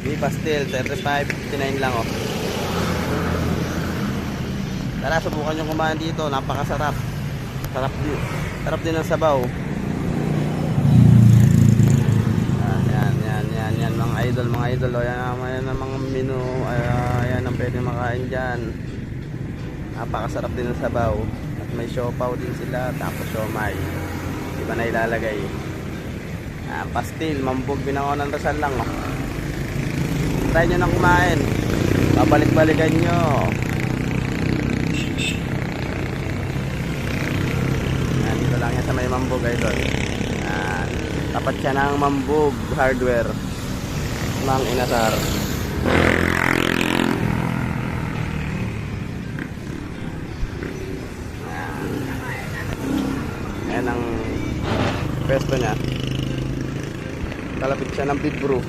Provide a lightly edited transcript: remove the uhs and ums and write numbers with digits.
Beef pastil, 35.59 lang oh. Tara, subukan yung kumain dito. Napakasarap. Sarap din. Sarap din ang sabaw. Yan mga idol, mga idol. O, yan ang mga menu. Ayan ang pwede makain dyan. Napakasarap din ang sabaw. At may siopaw din sila. Tapos siomay. Iba na ilalagay. Pastil, mambog, binangon ng dasal lang oh. Try nyo nang kumain. Babalik-balikan nyo. Dito lang yan sa may mambog idol. Tapat siya ng mambog hardware. Mang Inasar. Ayan ang pesto niya. Kalapit siya ng Big Brew.